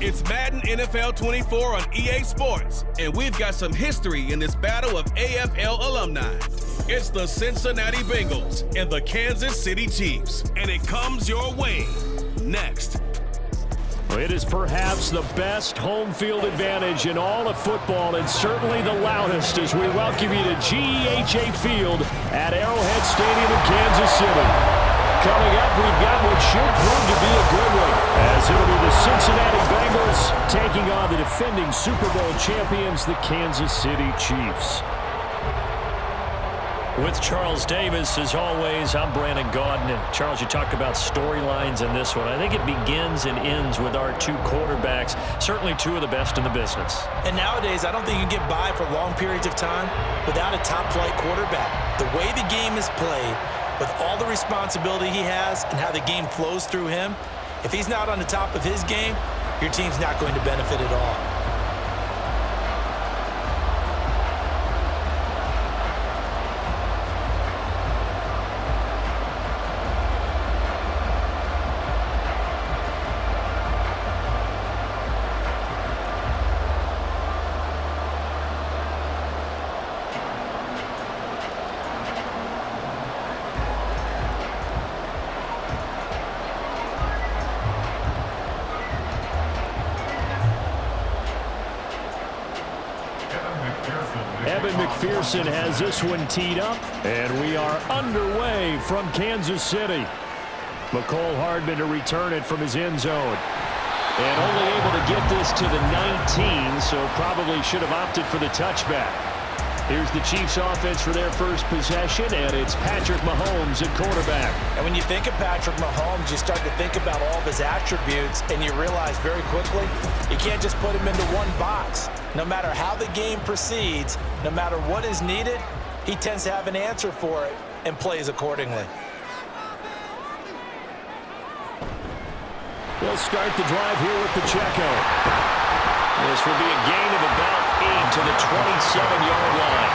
It's Madden NFL 24 on EA Sports, and we've got some history in this battle of AFL alumni. It's the Cincinnati Bengals and the Kansas City Chiefs, and it comes your way next. It is perhaps the best home field advantage in all of football, and certainly the loudest, as we welcome you to GEHA Field at Arrowhead Stadium in Kansas City. Coming up, we've got what should prove to be a good one, as it'll be the Cincinnati Bengals taking on the defending Super Bowl champions, the Kansas City Chiefs. With Charles Davis, as always, I'm Brandon Gaudin. Charles, you talk about storylines in this one. I think it begins and ends with our two quarterbacks, certainly two of the best in the business. And nowadays, I don't think you can get by for long periods of time without a top-flight quarterback. The way the game is played, with all the responsibility he has and how the game flows through him, if he's not on the top of his game, your team's not going to benefit at all. McPherson has this one teed up, and we are underway from Kansas City. McCole Hardman to return it from his end zone. And only able to get this to the 19, so probably should have opted for the touchback. Here's the Chiefs offense for their first possession, and it's Patrick Mahomes at quarterback. And when you think of Patrick Mahomes, you start to think about all of his attributes, and you realize very quickly, you can't just put him into one box. No matter how the game proceeds, no matter what is needed, he tends to have an answer for it and plays accordingly. We'll start the drive here with Pacheco. This will be a gain of about 8 to the 27-yard line.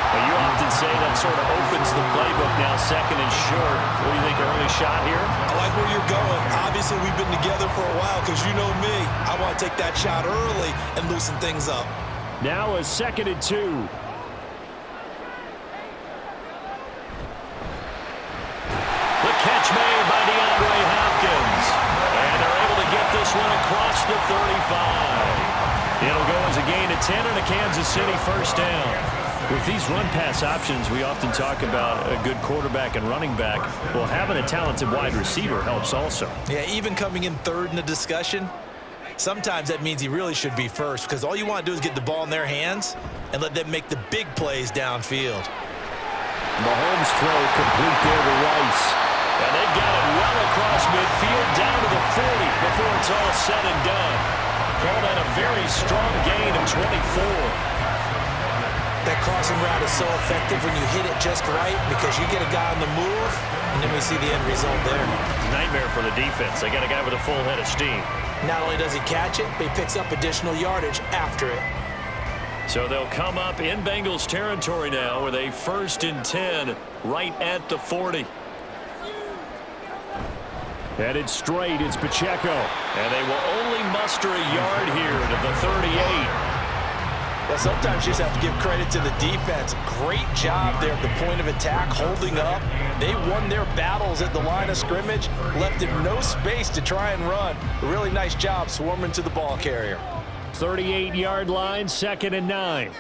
Well, you often say that sort of opens the playbook now, second and short. What do you think, early shot here? I like where you're going. Obviously, we've been together for a while because you know me. I want to take that shot early and loosen things up. Now a 2nd and 2. The catch made by DeAndre Hopkins. And they're able to get this one across the 35. It'll go as a gain of 10 and a Kansas City first down. With these run-pass options, we often talk about a good quarterback and running back. Well, having a talented wide receiver helps also. Yeah, even coming in third in the discussion, sometimes that means he really should be first, because all you want to do is get the ball in their hands and let them make the big plays downfield. Mahomes' throw complete there to Rice. And they've got it well across midfield down to the 40 before it's all said and done. Call that a very strong gain of 24. That crossing route is so effective when you hit it just right, because you get a guy on the move, and then we see the end result there. Nightmare for the defense. They got a guy with a full head of steam. Not only does he catch it, but he picks up additional yardage after it. So they'll come up in Bengals territory now with a 1st and 10 right at the 40. Headed straight, it's Pacheco. And they will only muster a yard here to the 38. Well, sometimes you just have to give credit to the defense. Great job there at the point of attack, holding up. They won their battles at the line of scrimmage, left him no space to try and run. A really nice job swarming to the ball carrier. 38-yard line, 2nd and 9.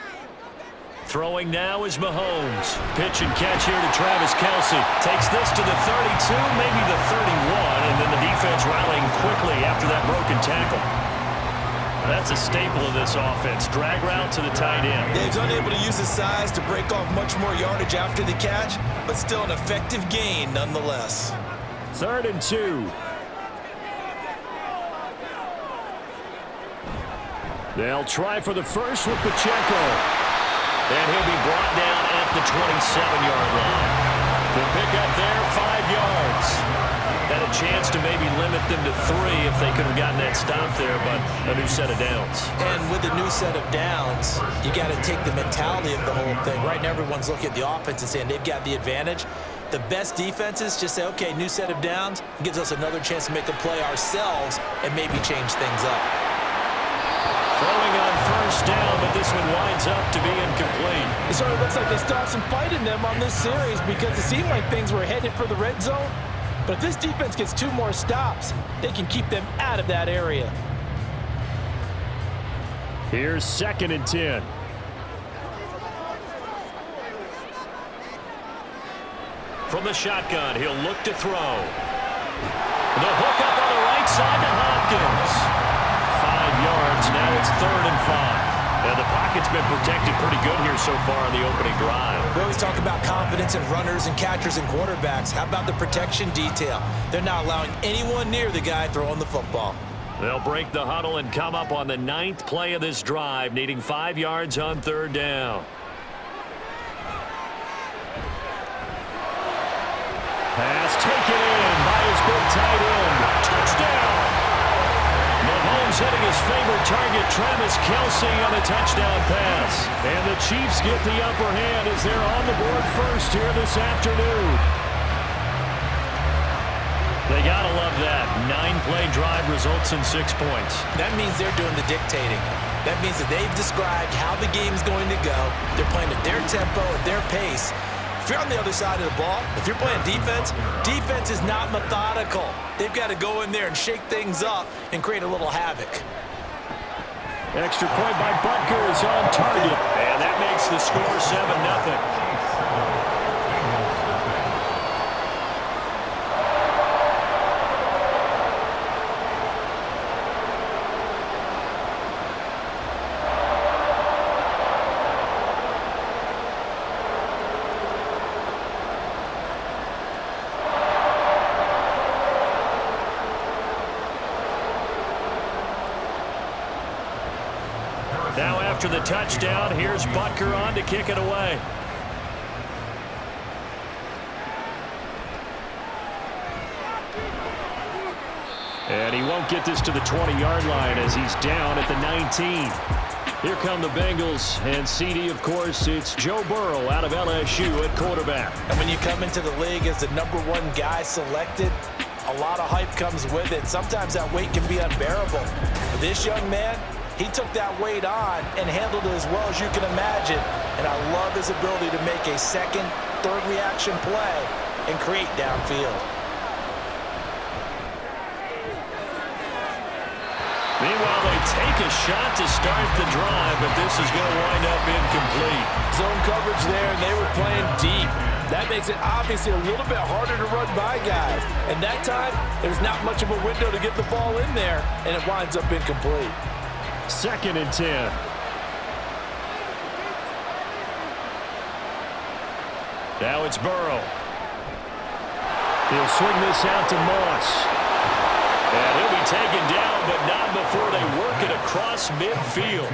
Throwing now is Mahomes. Pitch and catch here to Travis Kelce. Takes this to the 32, maybe the 31, and then the defense rallying quickly after that broken tackle. That's a staple of this offense. Drag route to the tight end. Yeah, he's unable to use his size to break off much more yardage after the catch, but still an effective gain nonetheless. 3rd and 2. They'll try for the first with Pacheco. And he'll be brought down at the 27-yard line. The pickup there, 5 yards. Had a chance to maybe limit them to 3 if they could have gotten that stop there, but a new set of downs. And with a new set of downs, you got to take the mentality of the whole thing. Right now, everyone's looking at the offense and saying they've got the advantage. The best defenses just say, okay, new set of downs, gives us another chance to make a play ourselves and maybe change things up. Throwing on first down, but this one winds up to be incomplete. It sort of looks like they still have some fight in them on this series because it seemed like things were headed for the red zone. But if this defense gets 2 more stops, they can keep them out of that area. Here's 2nd and 10. From the shotgun, he'll look to throw. The hook up on the right side to Hopkins. 5 yards, now it's 3rd and 5. And the pocket's been protected pretty good here so far on the opening drive. We always talk about confidence in runners and catchers and quarterbacks. How about the protection detail? They're not allowing anyone near the guy throwing the football. They'll break the huddle and come up on the 9th play of this drive, needing 5 yards on 3rd down. Pass taken in by his big tight end. Touchdown! Mahomes hitting his favorite target, Travis Kelce, on a touchdown pass. And the Chiefs get the upper hand as they're on the board first here this afternoon. They gotta love that. 9-play drive results in 6 points. That means they're doing the dictating. That means that they've described how the game's going to go. They're playing at their tempo, at their pace. If you're on the other side of the ball, if you're playing defense, defense is not methodical. They've got to go in there and shake things up and create a little havoc. Extra point by Butker is on target. And that makes the score 7-0. Now after the touchdown, here's Butker on to kick it away. And he won't get this to the 20-yard line as he's down at the 19. Here come the Bengals, and CD, of course, it's Joe Burrow out of LSU at quarterback. And when you come into the league as the #1 guy selected, a lot of hype comes with it. Sometimes that weight can be unbearable. But this young man, he took that weight on and handled it as well as you can imagine. And I love his ability to make a second, third reaction play and create downfield. Meanwhile, they take a shot to start the drive, but this is going to wind up incomplete. Zone coverage there, and they were playing deep. That makes it obviously a little bit harder to run by guys. And that time, there's not much of a window to get the ball in there, and it winds up incomplete. 2nd and 10. Now it's Burrow. He'll swing this out to Moss. And he'll be taken down, but not before they work it across midfield.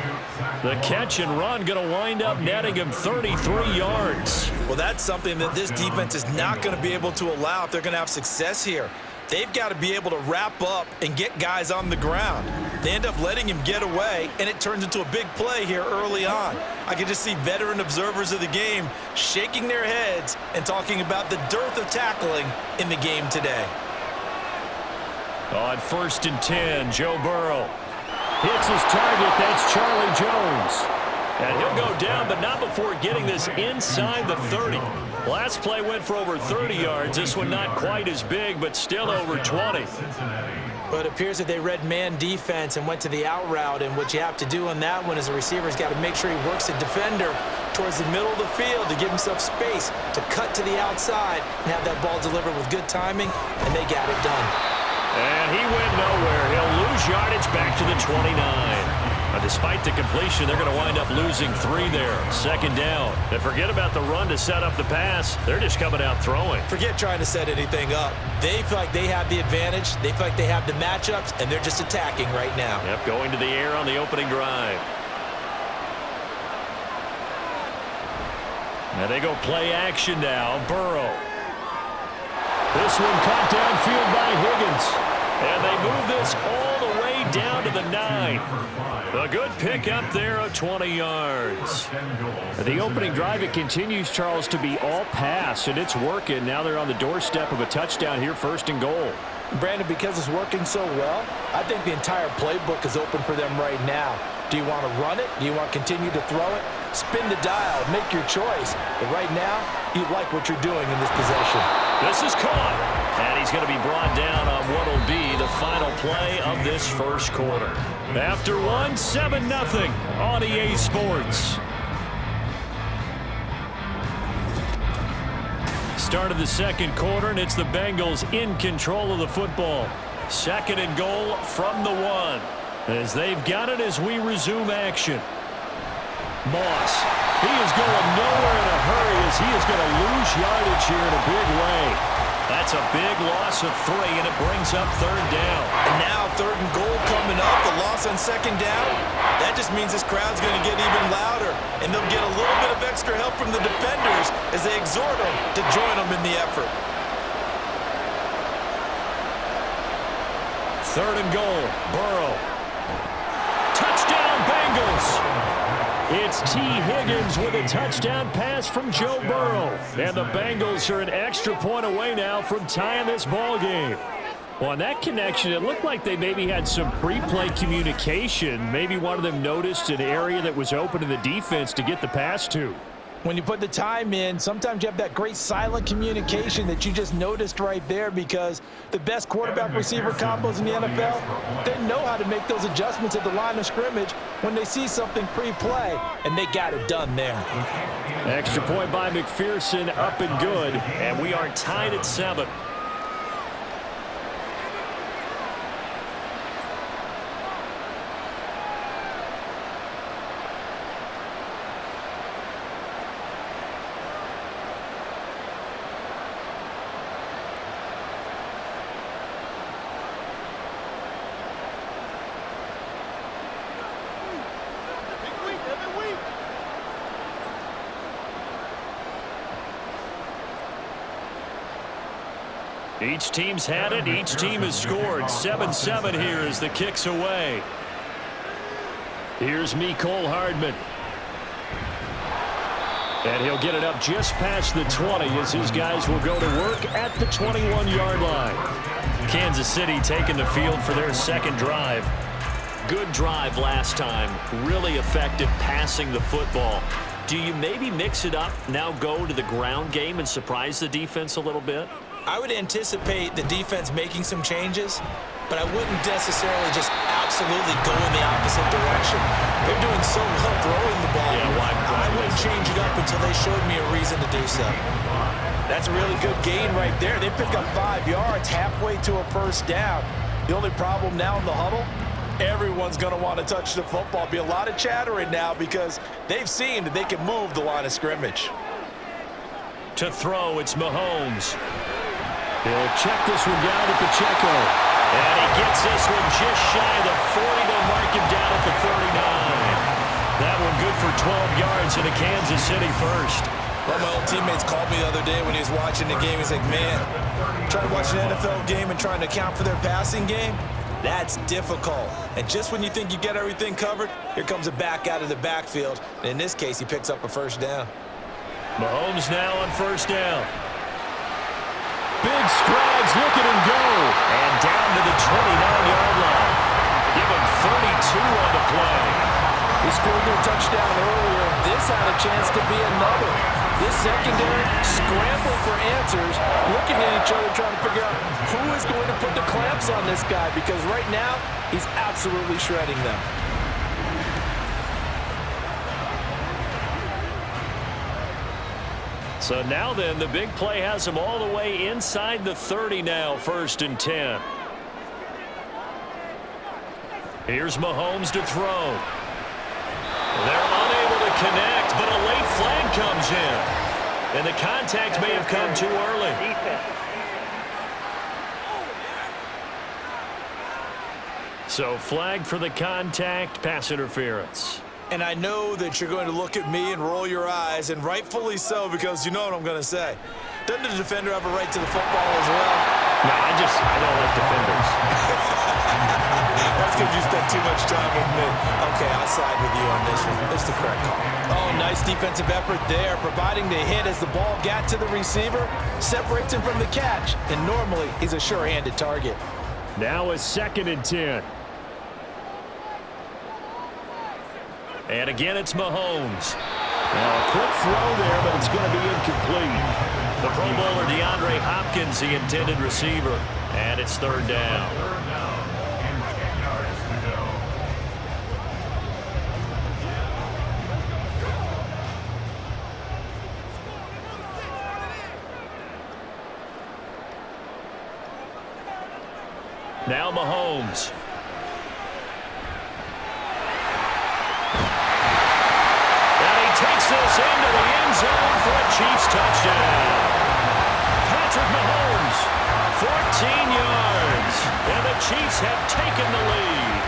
The catch and run going to wind up netting him 33 yards. Well, that's something that this defense is not going to be able to allow if they're going to have success here. They've got to be able to wrap up and get guys on the ground. They end up letting him get away, and it turns into a big play here early on. I can just see veteran observers of the game shaking their heads and talking about the dearth of tackling in the game today. On 1st and 10, Joe Burrow. Hits his target, that's Charlie Jones. And he'll go down, but not before getting this inside the 30. Last play went for over 30 yards. This one not quite as big, but still over 20. But it appears that they read man defense and went to the out route, and what you have to do on that one is the receiver's got to make sure he works the defender towards the middle of the field to give himself space to cut to the outside and have that ball delivered with good timing, and they got it done. And he went nowhere. He'll lose yardage back to the 29. Despite the completion, they're going to wind up losing 3 there. 2nd down. And forget about the run to set up the pass. They're just coming out throwing. Forget trying to set anything up. They feel like they have the advantage. They feel like they have the matchups, and they're just attacking right now. Yep, going to the air on the opening drive. And they go play action now. Burrow. This one caught downfield by Higgins. And they move this all the way 3 down to the 9. A good pick up there of 20 yards. The opening drive, it continues, Charles, to be all pass, and it's working. Now they're on the doorstep of a touchdown here, 1st and goal. Brandon, because it's working so well, I think the entire playbook is open for them right now. Do you want to run it? Do you want to continue to throw it? Spin the dial. Make your choice. But right now, you like what you're doing in this possession. This is caught. And he's going to be brought down on what will be the final play of this first quarter. After 7-0 on EA Sports. Start of the second quarter, and it's the Bengals in control of the football. 2nd and goal from the 1. As they've got it as we resume action. Moss. He is going nowhere in a hurry as he is going to lose yardage here in a big way. That's a big loss of 3, and it brings up 3rd down. And now 3rd and goal coming up. The loss on 2nd down. That just means this crowd's going to get even louder. And they'll get a little bit of extra help from the defenders as they exhort them to join them in the effort. 3rd and goal. Burrow. Touchdown, Bengals. It's T. Higgins with a touchdown pass from Joe Burrow. And the Bengals are an extra point away now from tying this ball game. Well, on that connection, it looked like they maybe had some pre-play communication. Maybe one of them noticed an area that was open to the defense to get the pass to. When you put the time in, sometimes you have that great silent communication that you just noticed right there, because the best quarterback-receiver combos in the NFL, they know how to make those adjustments at the line of scrimmage when they see something pre-play, and they got it done there. Extra point by McPherson, up and good. And we are tied at 7. Each team's had it. Each team has scored. 7-7 here as the kick's away. Here's Mecole Hardman. And he'll get it up just past the 20 as his guys will go to work at the 21-yard line. Kansas City taking the field for their 2nd drive. Good drive last time. Really effective passing the football. Do you maybe mix it up, now go to the ground game and surprise the defense a little bit? I would anticipate the defense making some changes, but I wouldn't necessarily just absolutely go in the opposite direction. They're doing so well throwing the ball. I wouldn't change it up until they showed me a reason to do so. That's a really good gain right there. They pick up 5 yards halfway to a 1st down. The only problem now in the huddle, everyone's going to want to touch the football. Be a lot of chattering now because they've seen that they can move the line of scrimmage. To throw, it's Mahomes. He'll check this one down to Pacheco. And he gets this one just shy of the 40. They'll mark him down at the 39. That one good for 12 yards in a Kansas City 1st. One of my old teammates called me the other day when he was watching the game. He's like, man, trying to watch an NFL game and trying to account for their passing game, that's difficult. And just when you think you get everything covered, here comes a back out of the backfield. And in this case, he picks up a 1st down. Mahomes now on 1st down. Big strides, look at him go. And down to the 29-yard line. Give him 32 on the play. They scored their touchdown earlier. This had a chance to be another. This secondary scramble for answers, looking at each other, trying to figure out who is going to put the clamps on this guy, because right now, he's absolutely shredding them. So now then, the big play has him all the way inside the 30 now, 1st and 10. Here's Mahomes to throw. They're unable to connect, but a late flag comes in. And the contact may have come too early. So flag for the contact, pass interference. And I know that you're going to look at me and roll your eyes, and rightfully so, because you know what I'm going to say. Doesn't the defender have a right to the football as well? No, I don't like defenders. That's because you spent too much time with me. Okay, I'll side with you on this one. It's the correct call. Oh, nice defensive effort there, providing the hit as the ball got to the receiver, separates him from the catch, and normally he's a sure-handed target. Now a 2nd and 10. And again, it's Mahomes. Now a quick throw there, but it's going to be incomplete. The Pro Bowler DeAndre Hopkins, the intended receiver. And it's 3rd down. Now Mahomes. And he takes this into the end zone for a Chiefs touchdown. Patrick Mahomes, 14 yards. And the Chiefs have taken the lead.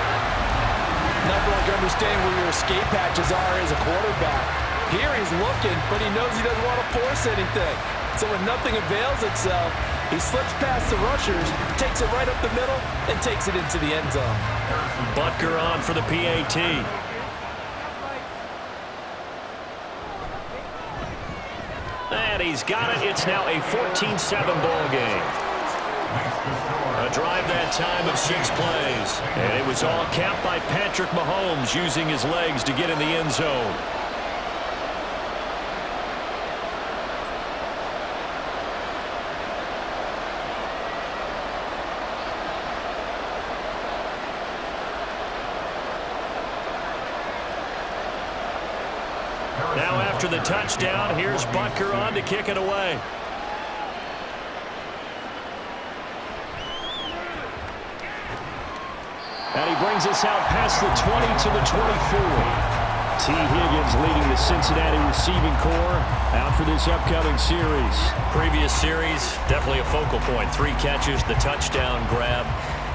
Nothing like understanding where your escape patches are as a quarterback. Here he's looking, but he knows he doesn't want to force anything. So when nothing avails itself, he slips past the rushers, takes it right up the middle, and takes it into the end zone. Butker on for the PAT. And he's got it. It's now a 14-7 ball game. A drive that time of 6 plays. And it was all capped by Patrick Mahomes using his legs to get in the end zone. Now after the touchdown, here's Butker on to kick it away. And he brings us out past the 20 to the 24. T. Higgins leading the Cincinnati receiving corps out for this upcoming series. Previous series, definitely a focal point. 3 catches, the touchdown grab.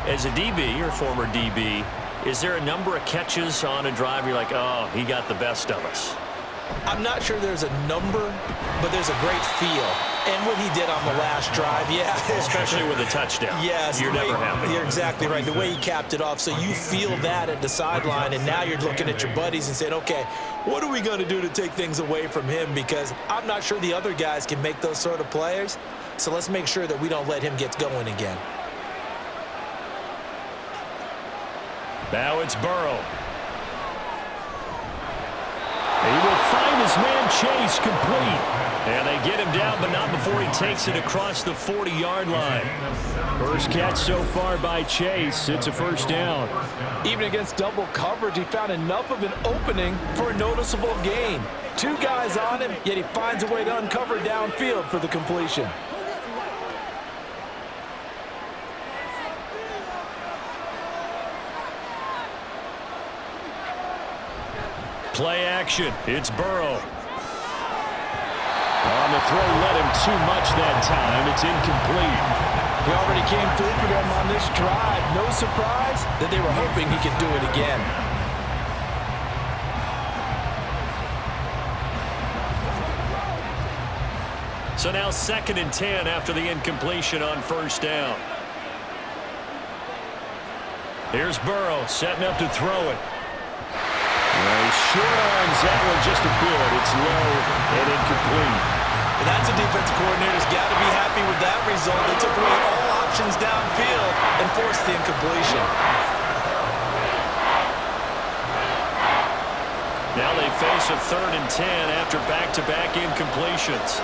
As a DB, or former DB, is there a number of catches on a drive you're like, oh, he got the best of us? I'm not sure there's a number, but there's a great feel. And what he did on the last drive, yeah. Especially with a touchdown. Yes. You're never happy. You're exactly right. The way he capped it off, so you feel that at the sideline, and now you're looking at your buddies and saying, okay, what are we going to do to take things away from him? Because I'm not sure the other guys can make those sort of players, so let's make sure that we don't let him get going again. Now it's Burrow. He will find his man Chase complete. And they get him down, but not before he takes it across the 40-yard line. First catch so far by Chase. It's a 1st down. Even against double coverage, he found enough of an opening for a noticeable gain. 2 guys on him, yet he finds a way to uncover downfield for the completion. Play action. It's Burrow. On the throw, led him too much that time. It's incomplete. He already came through for them on this drive. No surprise that they were hoping he could do it again. So now 2nd and 10 after the incompletion on 1st down. Here's Burrow setting up to throw it. He short arms that one just a bit. It's low and incomplete. And that's a defense coordinator's got to be happy with that result. They took away all options downfield and forced the incompletion. Now they face a 3rd and 10 after back-to-back incompletions.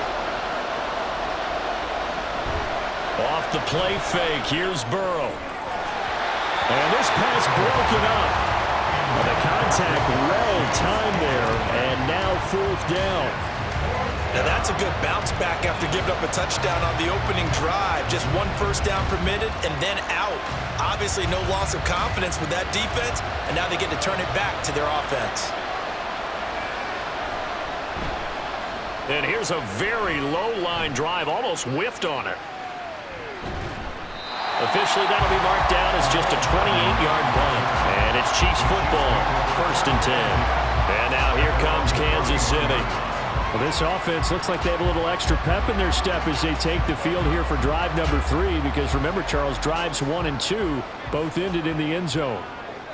Off the play fake, here's Burrow. And this pass broken up. Well, the contact well timed there, and now 4th down. Now that's a good bounce back after giving up a touchdown on the opening drive. Just 1 first down permitted and then out. Obviously no loss of confidence with that defense, and now they get to turn it back to their offense. And here's a very low-line drive, almost whiffed on it. Officially, that'll be marked down as just a 28-yard punt. And it's Chiefs football, 1st and 10. And now here comes Kansas City. Well, this offense looks like they have a little extra pep in their step as they take the field here for drive number 3. Because remember, Charles, drives 1 and 2 both ended in the end zone.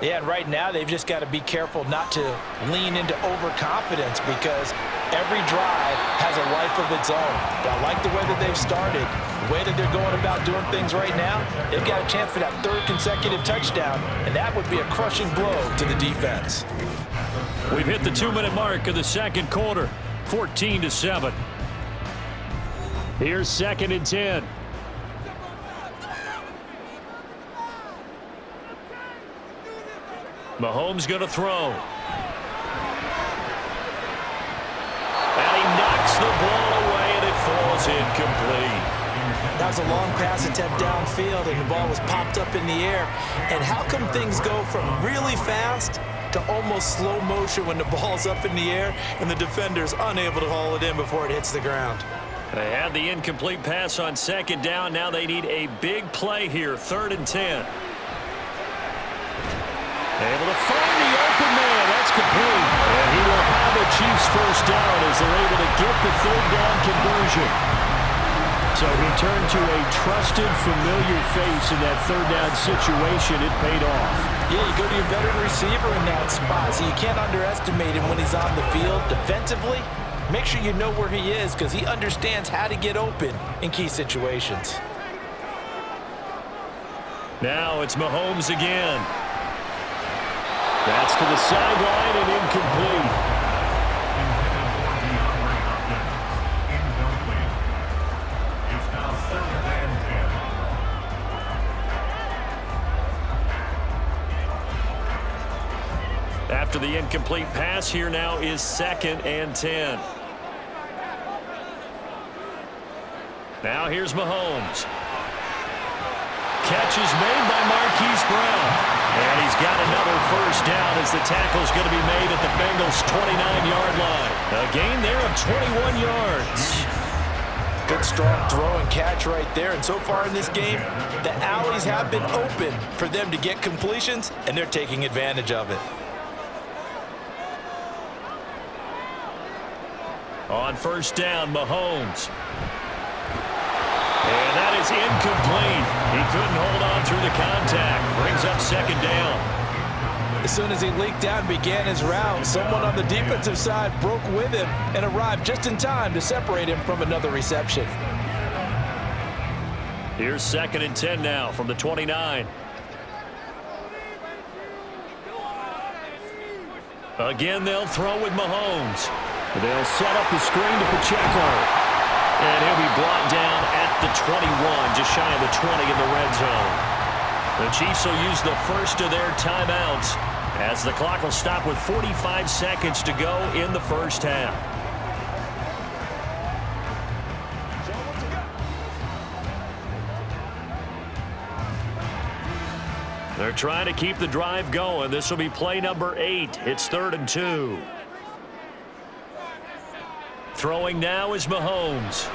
Yeah, and right now they've just got to be careful not to lean into overconfidence because every drive has a life of its own. But I like the way that they've started, the way that they're going about doing things right now. They've got a chance for that third consecutive touchdown, and that would be a crushing blow to the defense. We've hit the 2-minute mark of the second quarter, 14-7. Here's 2nd and 10. Mahomes going to throw. And he knocks the ball away, and it falls incomplete. That was a long pass attempt downfield, and the ball was popped up in the air. And how come things go from really fast to almost slow motion when the ball's up in the air and the defender's unable to haul it in before it hits the ground? They had the incomplete pass on 2nd down. Now they need a big play here, 3rd and 10. Able to find the open man. That's complete. And he will have the Chiefs first down as they're able to get the 3rd down conversion. So he turned to a trusted, familiar face in that 3rd down situation. It paid off. Yeah, you go to your veteran receiver in that spot, so you can't underestimate him when he's on the field defensively. Make sure you know where he is because he understands how to get open in key situations. Now it's Mahomes again. That's to the sideline and incomplete. After the incomplete pass, here now is 2nd and 10. Now here's Mahomes. Catch is made by Marquise Brown. And he's got another first down as the tackle's going to be made at the Bengals' 29-yard line. A gain there of 21 yards. Good strong throw and catch right there. And so far in this game, the alleys have been open for them to get completions, and they're taking advantage of it. On first down, Mahomes. And that is incomplete. He couldn't hold on through the contact. Brings up 2nd down. As soon as he leaked out and began his route, someone on the defensive side broke with him and arrived just in time to separate him from another reception. Here's 2nd and 10 now from the 29. Again, they'll throw with Mahomes. They'll set up the screen to Pacheco. And he'll be brought down at the 21, just shy of the 20 in the red zone. The Chiefs will use the first of their timeouts as the clock will stop with 45 seconds to go in the first half. They're trying to keep the drive going. This will be play number 8. It's 3rd and 2. Throwing now is Mahomes.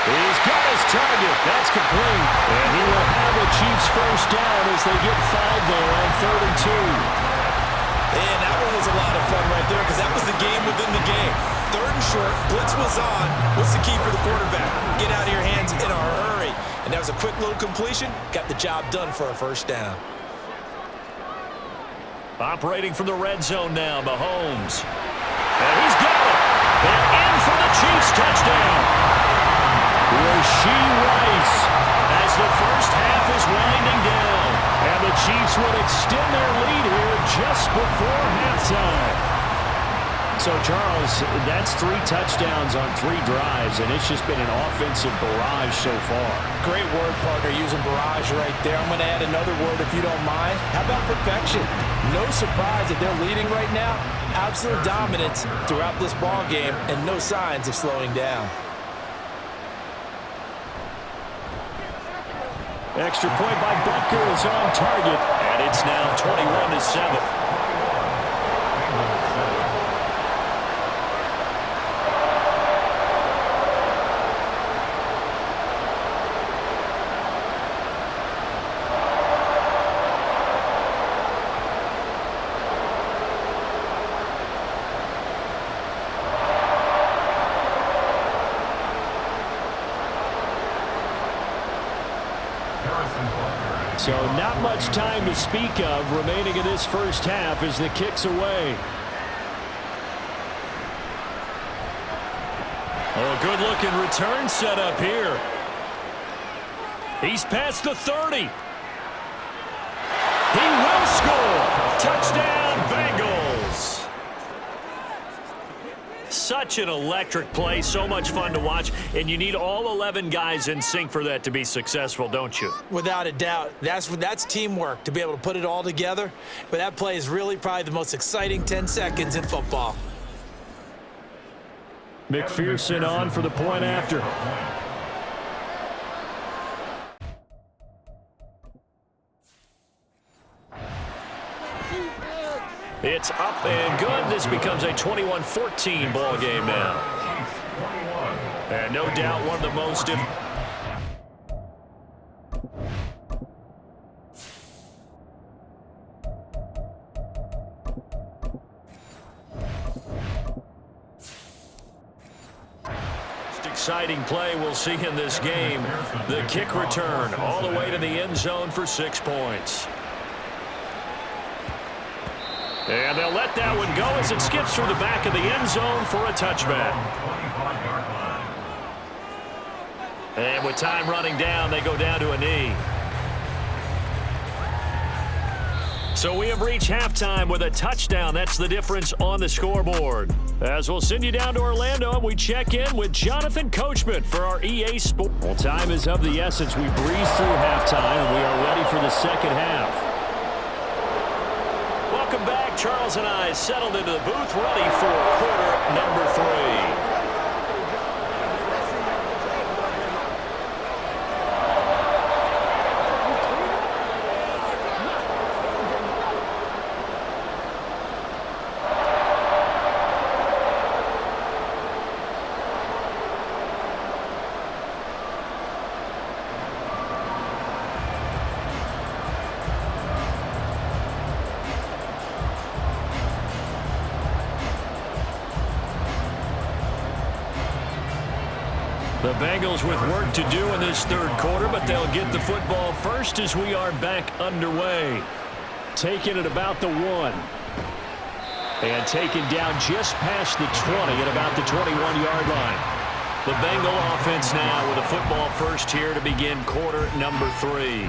He's got his target. That's complete. And he will have the Chiefs first down as they get 5 there on 3rd and 2. And that one was a lot of fun right there because that was the game within the game. 3rd and short, blitz was on. What's the key for the quarterback? Get out of your hands in a hurry. And that was a quick little completion. Got the job done for a first down. Operating from the red zone now, Mahomes. And he's got it. And in for the Chiefs touchdown. Rasheed Rice as the first half is winding down. And the Chiefs would extend their lead here just before halftime. So, Charles, that's 3 touchdowns on 3 drives, and it's just been an offensive barrage so far. Great word, partner, using barrage right there. I'm going to add another word if you don't mind. How about perfection? No surprise that they're leading right now. Absolute dominance throughout this ball game and no signs of slowing down. Extra point by Butker is on target, and it's now 21-7. So not much time to speak of remaining in this first half as the kick's away. Oh, good-looking return set up here. He's past the 30. He will score. Touchdown, Bengals. Such an electric play, so much fun to watch, and you need all 11 guys in sync for that to be successful, don't you? Without a doubt. That's teamwork, to be able to put it all together. But that play is really probably the most exciting 10 seconds in football. McPherson on for the point after. It's up and good. This becomes a 21-14 ball game now. And no doubt one of the most exciting play we'll see in this game. The kick return all the way to the end zone for 6 points. And they'll let that one go as it skips through the back of the end zone for a touchback. And with time running down, they go down to a knee. So we have reached halftime with a touchdown. That's the difference on the scoreboard. As we'll send you down to Orlando, and we check in with Jonathan Coachman for our EA Sports. Well, time is of the essence. We breeze through halftime, and we are ready for the second half. Welcome back. Charles and I settled into the booth, ready for quarter number 3. The Bengals with work to do in this third quarter, but they'll get the football first as we are back underway. Taking it about the 1. And taken down just past the 20 at about the 21-yard line. The Bengal offense now with a football first here to begin quarter number 3.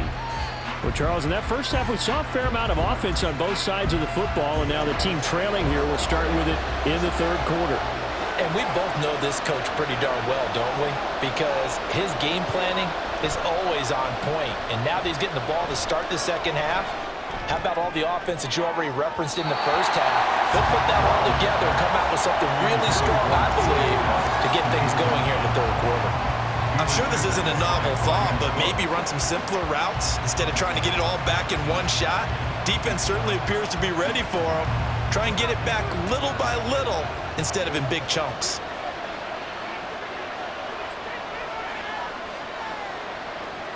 Well, Charles, in that first half, we saw a fair amount of offense on both sides of the football, and now the team trailing here will start with it in the third quarter. And we both know this coach pretty darn well, don't we? Because his game planning is always on point. And now that he's getting the ball to start the second half, how about all the offense that you already referenced in the first half? He'll put that all together and come out with something really strong, I believe, to get things going here in the third quarter. I'm sure this isn't a novel thought, but maybe run some simpler routes instead of trying to get it all back in one shot. Defense certainly appears to be ready for him. Try and get it back little by little instead of in big chunks.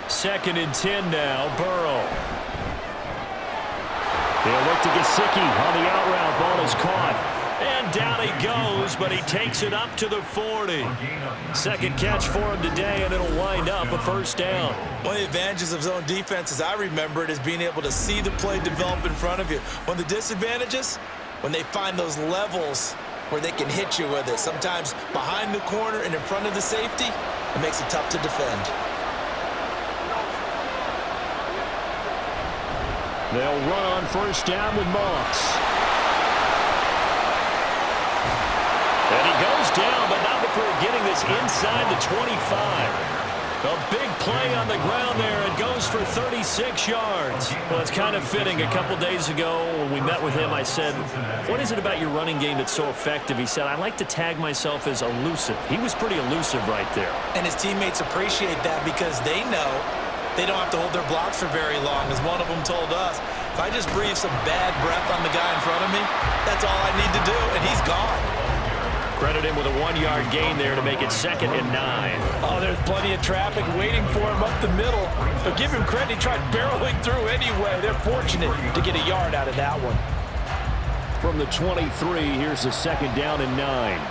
Second and 10 now, Burrow. They'll look to Gesicki on the out route. Ball is caught. And down he goes, but he takes it up to the 40. Second catch for him today, and it'll wind up a first down. One of the advantages of zone defense, as I remember it, is being able to see the play develop in front of you. One of the disadvantages, when they find those levels where they can hit you with it. Sometimes behind the corner and in front of the safety, it makes it tough to defend. They'll run on first down with Moss. And he goes down, but not before getting this inside the 25. A big play on the ground there. It goes for 36 yards. Well, it's kind of fitting. A couple days ago when we met with him, I said, what is it about your running game that's so effective? He said, I like to tag myself as elusive. He was pretty elusive right there. And his teammates appreciate that because they know they don't have to hold their blocks for very long. As one of them told us, if I just breathe some bad breath on the guy in front of me, that's all I need to do, and he's gone. Credit him with a 1-yard gain there to make it 2nd and 9. Oh, there's plenty of traffic waiting for him up the middle. But give him credit, he tried barreling through anyway. They're fortunate to get a yard out of that one. From the 23, here's a 2nd down and 9.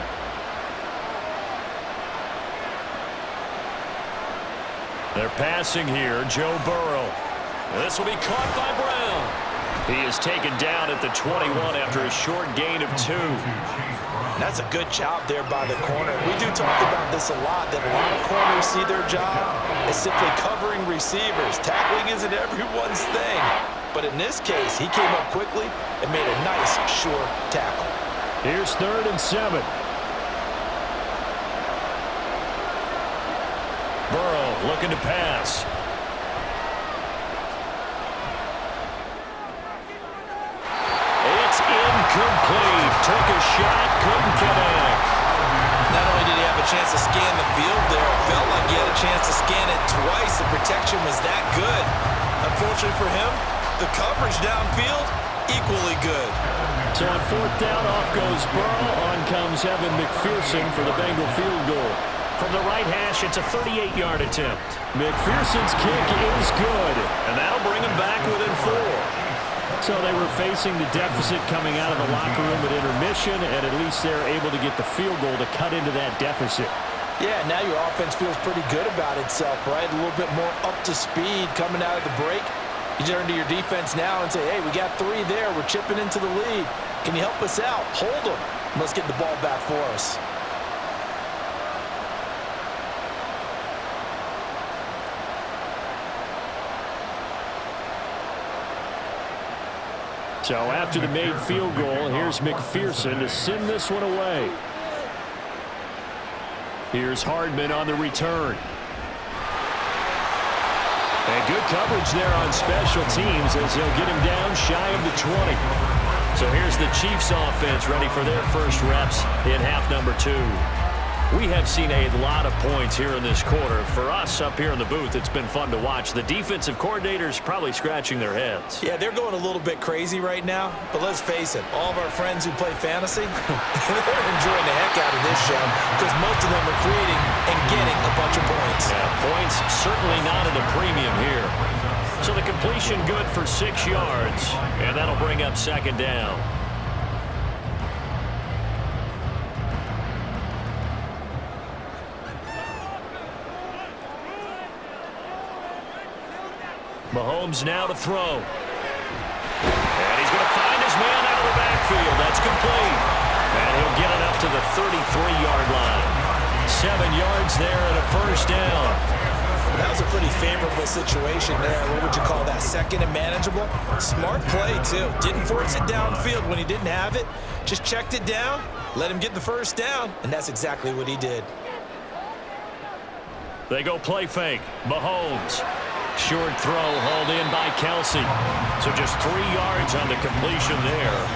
They're passing here, Joe Burrow. This will be caught by Brown. He is taken down at the 21 after a short gain of 2. That's a good job there by the corner. We do talk about this a lot, that a lot of corners see their job as simply covering receivers. Tackling isn't everyone's thing. But in this case, he came up quickly and made a nice, sure tackle. Here's 3rd and 7. Burrow looking to pass. It's incomplete. Took a shot, couldn't connect. Not only did he have a chance to scan the field there, it felt like he had a chance to scan it twice. The protection was that good. Unfortunately for him, the coverage downfield, equally good. So on 4th down, off goes Burrow. On comes Evan McPherson for the Bengal field goal. From the right hash, it's a 38-yard attempt. McPherson's kick is good. And that'll bring him back within 4. So they were facing the deficit coming out of the locker room at intermission, and at least they're able to get the field goal to cut into that deficit. Yeah, now your offense feels pretty good about itself, right? A little bit more up to speed coming out of the break. You turn to your defense now and say, hey, we got 3 there. We're chipping into the lead. Can you help us out? Hold them. Let's get the ball back for us. So after the made field goal, here's McPherson to send this one away. Here's Hardman on the return. And good coverage there on special teams as they'll get him down shy of the 20. So here's the Chiefs offense ready for their first reps in half number 2. We have seen a lot of points here in this quarter. For us up here in the booth, it's been fun to watch. The defensive coordinators probably scratching their heads. Yeah, they're going a little bit crazy right now, but let's face it, all of our friends who play fantasy, they're enjoying the heck out of this show because most of them are creating and getting a bunch of points. Yeah, points certainly not at a premium here. So the completion good for 6 yards, and that'll bring up 2nd down. Mahomes now to throw. And he's going to find his man out of the backfield. That's complete. And he'll get it up to the 33-yard line. 7 yards there and a first down. That was a pretty favorable situation there. What would you call that? 2nd and manageable? Smart play, too. Didn't force it downfield when he didn't have it. Just checked it down, let him get the first down, and that's exactly what he did. They go play fake. Mahomes. Short throw hauled in by Kelsey. So just 3 yards on the completion there.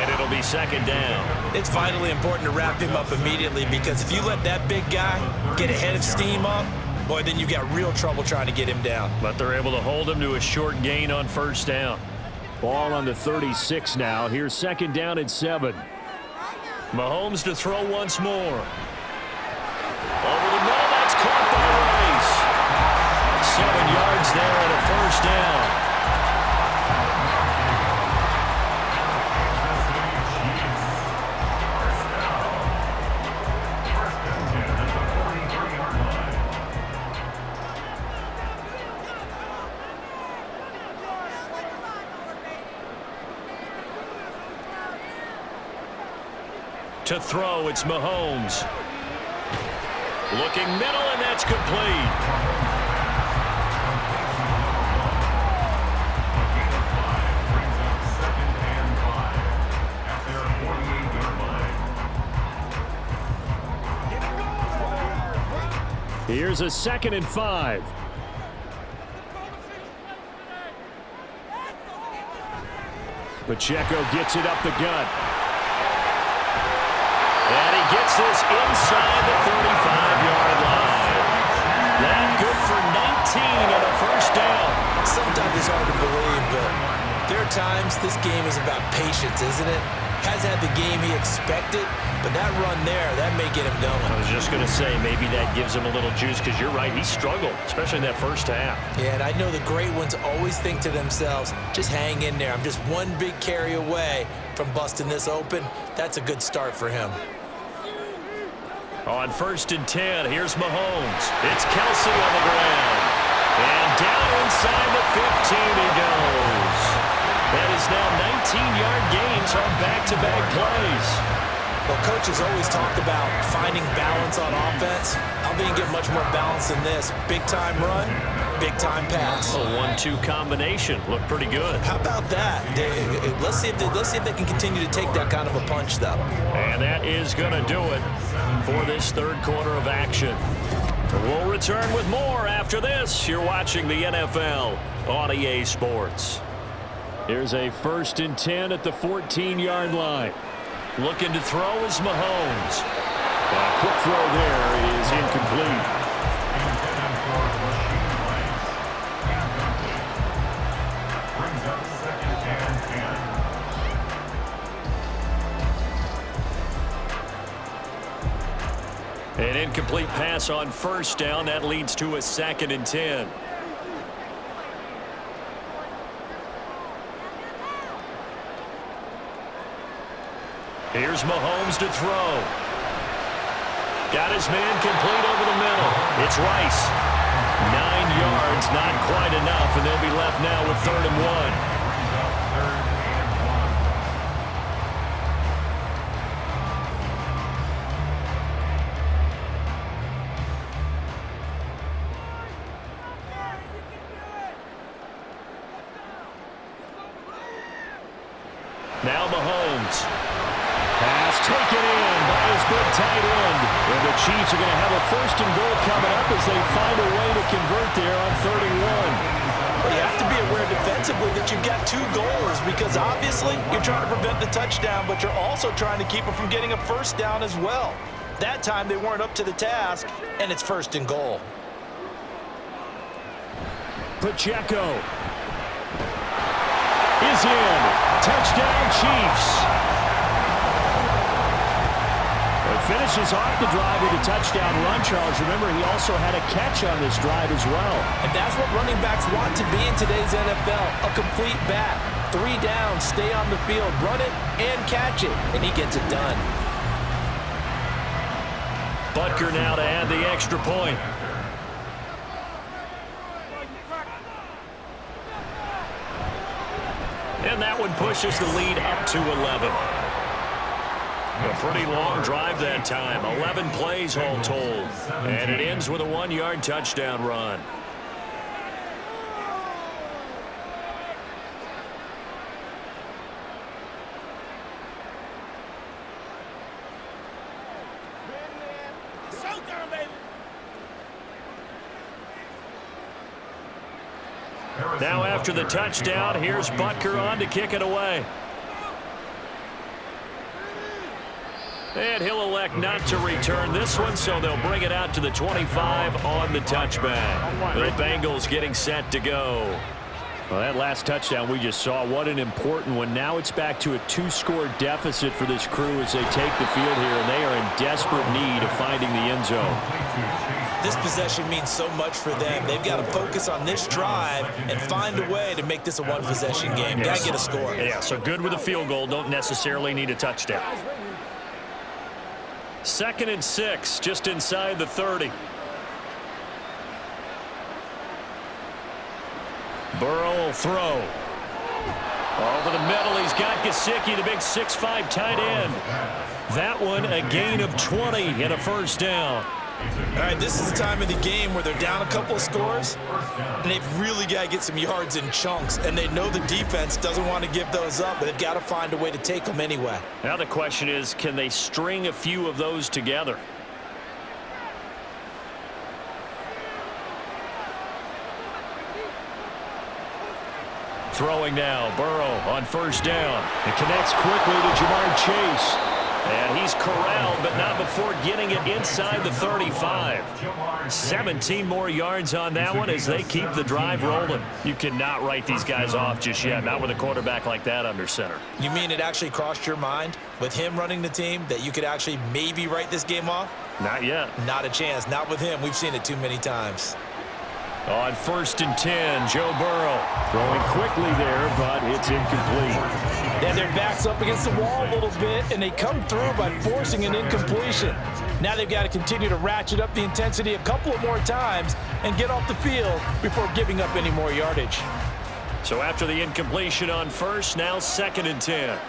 And it'll be 2nd down. It's vitally important to wrap him up immediately because if you let that big guy get ahead of steam up, boy, then you've got real trouble trying to get him down. But they're able to hold him to a short gain on first down. Ball on the 36 now. Here's 2nd down and 7. Mahomes to throw once more. Over the middle, that's caught by Rice. 7 yards there and a first down. To throw, it's Mahomes. Looking middle, and that's complete. Here's a 2nd and 5. Pacheco gets it up the gut. And he gets this inside the 35-yard line. That good for 19 and a first down. Sometimes it's hard to believe, but there are times this game is about patience, isn't it? Hasn't had the game he expected, but that run there, that may get him going. I was just going to say, maybe that gives him a little juice because you're right, he struggled, especially in that first half. Yeah, and I know the great ones always think to themselves, just hang in there. I'm just one big carry away from busting this open. That's a good start for him. On 1st and 10, here's Mahomes. It's Kelsey on the ground. And down inside the 15 he goes. That is now 19-yard gains on back-to-back plays. Well, coaches always talk about finding balance on offense. How do you get much more balance than this? Big-time run, big-time pass. A 1-2 combination. Looked pretty good. How about that? Let's see if they can continue to take that kind of a punch, though. And that is going to do it for this third quarter of action. We'll return with more after this. You're watching the NFL on EA Sports. Here's a 1st and 10 at the 14-yard line. Looking to throw is Mahomes. A quick throw there is incomplete. An incomplete pass on 1st down. That leads to a 2nd and 10. Here's Mahomes to throw. Got his man complete over the middle. It's Rice. 9 yards, not quite enough, and they'll be left now with 3rd and 1. Now Mahomes. Pass taken in by his big tight end. And the Chiefs are going to have a 1st and goal coming up as they find a way to convert there on 3rd and 1. Well, you have to be aware defensively that you've got 2 goals because obviously you're trying to prevent the touchdown, but you're also trying to keep them from getting a 1st down as well. That time they weren't up to the task, and it's 1st and goal. Pacheco is in. Touchdown, Chiefs. It finishes off the drive with a touchdown run, Charles. Remember, he also had a catch on this drive as well. And that's what running backs want to be in today's NFL, a complete back. 3 downs, stay on the field, run it, and catch it. And he gets it done. Butker now to add the extra point. And that one pushes the lead up to 11. A pretty long drive that time. 11 plays all told. And it ends with a 1-yard touchdown run. Now after the touchdown, here's Butker on to kick it away. And he'll elect not to return this one, so they'll bring it out to the 25 on the touchback. The Bengals getting set to go. Well, that last touchdown we just saw, what an important one. Now it's back to a 2-score deficit for this crew as they take the field here, and they are in desperate need of finding the end zone. This possession means so much for them. They've got to focus on this drive and find a way to make this a one-possession game. Got to get a score. Yeah, so good with a field goal. Don't necessarily need a touchdown. 2nd and 6, just inside the 30. Burrow will throw. Over the middle, he's got Gesicki, the big 6'5" tight end. That one, a gain of 20 and a 1st down. All right, this is the time of the game where they're down a couple of scores, and they've really got to get some yards in chunks, and they know the defense doesn't want to give those up, but they've got to find a way to take them anyway. Now the question is, can they string a few of those together? Throwing now, Burrow on 1st down. It connects quickly to Jamar Chase. And he's corralled, but not before getting it inside the 35. 17 more yards on that one as they keep the drive rolling. You cannot write these guys off just yet, not with a quarterback like that under center. You mean it actually crossed your mind with him running the team that you could actually maybe write this game off? Not yet. Not a chance. Not with him. We've seen it too many times. On 1st and 10, Joe Burrow. Throwing quickly there, but it's incomplete. And their back's up against the wall a little bit, and they come through by forcing an incompletion. Now they've got to continue to ratchet up the intensity a couple of more times and get off the field before giving up any more yardage. So after the incompletion on 1st, now 2nd and 10.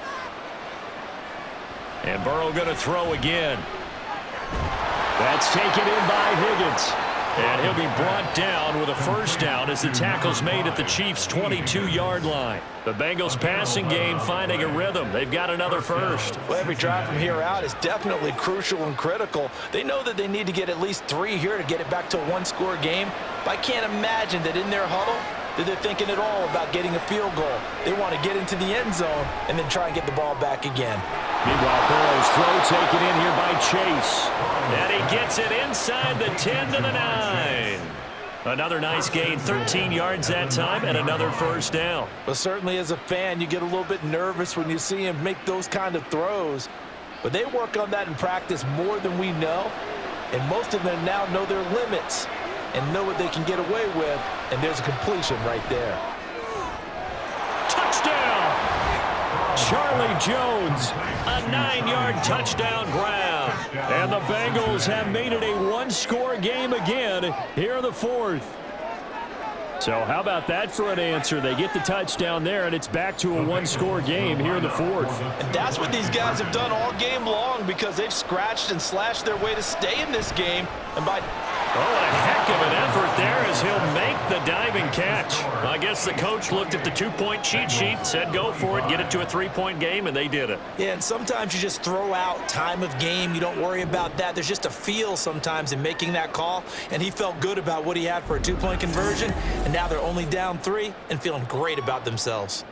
And Burrow going to throw again. That's taken in by Higgins. And he'll be brought down with a 1st down as the tackle's made at the Chiefs' 22-yard line. The Bengals passing game finding a rhythm. They've got another 1st. Well, every drive from here out is definitely crucial and critical. They know that they need to get at least 3 here to get it back to a one-score game. But I can't imagine that in their huddle that they're thinking at all about getting a field goal. They want to get into the end zone and then try and get the ball back again. Meanwhile, Burrow's throw taken in here by Chase. And he gets it inside the 10 to the 9. Another nice gain, 13 yards that time, and another 1st down. But certainly as a fan, you get a little bit nervous when you see him make those kind of throws. But they work on that in practice more than we know. And most of them now know their limits and know what they can get away with. And there's a completion right there. Touchdown! Charlie Jones, a 9-yard touchdown grab. And the Bengals have made it a one-score game again here in the 4th. So how about that for an answer? They get the touchdown there, and it's back to a one-score game here in the 4th. And that's what these guys have done all game long because they've scratched and slashed their way to stay in this game. And by Oh, a heck of an effort there as he'll make the diving catch. I guess the coach looked at the 2-point cheat sheet, said go for it, get it to a 3-point game, and they did it. Yeah, and sometimes you just throw out time of game. You don't worry about that. There's just a feel sometimes in making that call, and he felt good about what he had for a 2-point conversion, and now they're only down 3 and feeling great about themselves.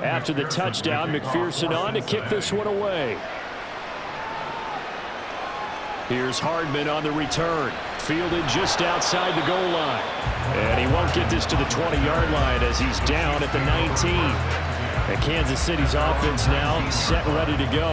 After the touchdown, McPherson on to kick this one away. Here's Hardman on the return. Fielded just outside the goal line. And he won't get this to the 20-yard line as he's down at the 19. And Kansas City's offense now set and ready to go.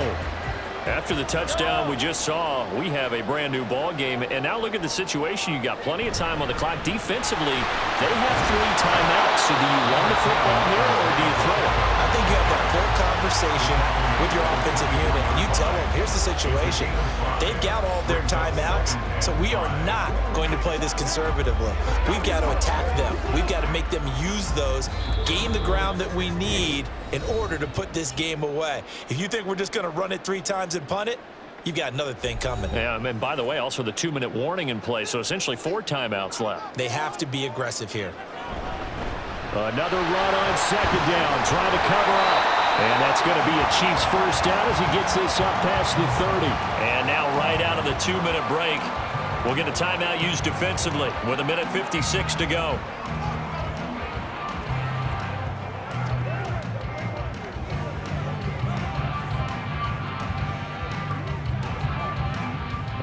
After the touchdown we just saw, we have a brand new ball game. And now look at the situation. You got plenty of time on the clock. Defensively, they have 3 timeouts. So do you run the football here or do you throw it? I think you have that full conversation with your offensive unit, and you tell them, here's the situation. They've got all their timeouts, so we are not going to play this conservatively. We've got to attack them. We've got to make them use those, gain the ground that we need in order to put this game away. If you think we're just going to run it 3 times and punt it, you've got another thing coming. Yeah, and by the way, also the 2-minute warning in play, so essentially 4 timeouts left. They have to be aggressive here. Another run on 2nd down, trying to cover up. And that's going to be a Chiefs 1st down as he gets this up past the 30. And now right out of the 2-minute break, we'll get a timeout used defensively with 1:56 to go.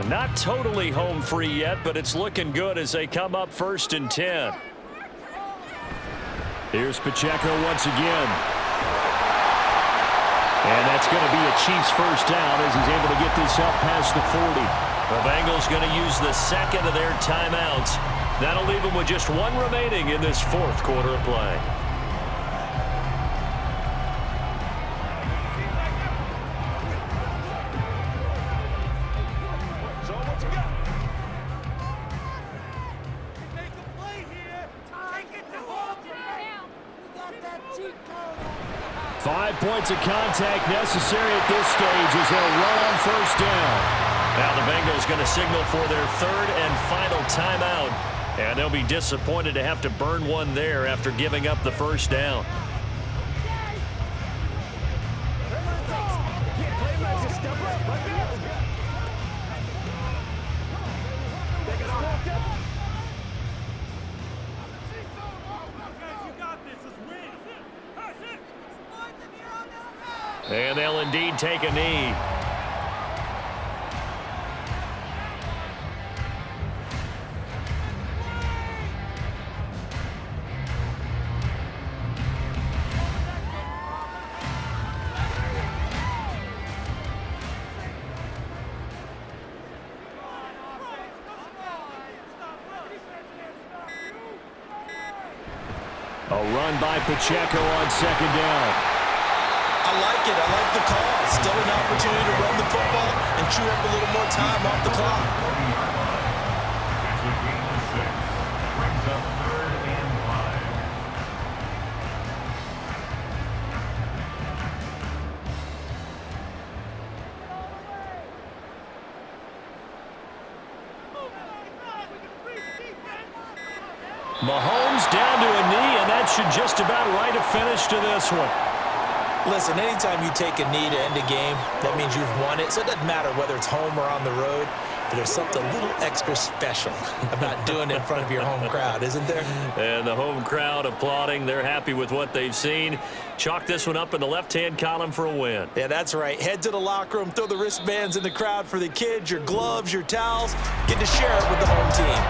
Not totally home free yet, but it's looking good as they come up 1st and 10. Here's Pacheco once again. And that's going to be a Chiefs 1st down as he's able to get this up past the 40. The Bengals going to use the 2nd of their timeouts. That'll leave them with just 1 remaining in this 4th quarter of play. Five points of contact necessary at this stage as they'll run on 1st down. Now the Bengals going to signal for their 3rd and final timeout. And they'll be disappointed to have to burn one there after giving up the 1st down. And they'll indeed take a knee. A run by Pacheco on second down. I like it. I like the call. Still an opportunity to run the football and chew up a little more time off the clock. Mahomes down to a knee, and that should just about write a finish to this one. Listen, anytime you take a knee to end a game, that means you've won it. So it doesn't matter whether it's home or on the road. But there's something a little extra special about doing it in front of your home crowd, isn't there? And the home crowd applauding. They're happy with what they've seen. Chalk this one up in the left-hand column for a win. Yeah, that's right. Head to the locker room, throw the wristbands in the crowd for the kids, your gloves, your towels. Get to share it with the home team.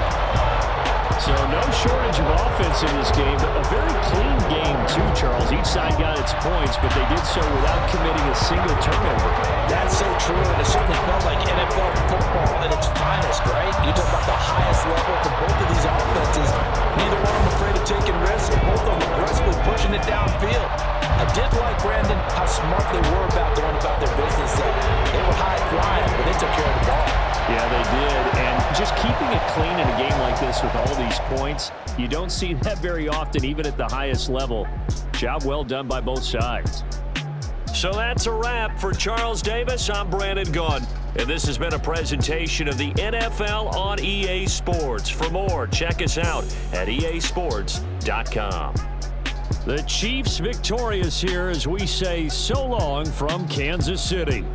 So no shortage of offense in this game, but a very clean game too, Charles. Each side got its points, but they did so without committing a single turnover. That's so true, and it certainly felt like NFL football at its finest, right? You talk about the highest level for both of these offenses. Neither one of them afraid of taking risks, and both of them aggressively pushing it downfield. I did like, Brandon, how smart they were about going about their business. They were high flying, but they took care of the ball. Yeah, they did, and just keeping it clean in a game like this with all these points, you don't see that very often, even at the highest level. Job well done by both sides. So that's a wrap for Charles Davis. I'm Brandon Gunn, and this has been a presentation of the NFL on EA Sports. For more, check us out at easports.com. The Chiefs victorious here as we say so long from Kansas City.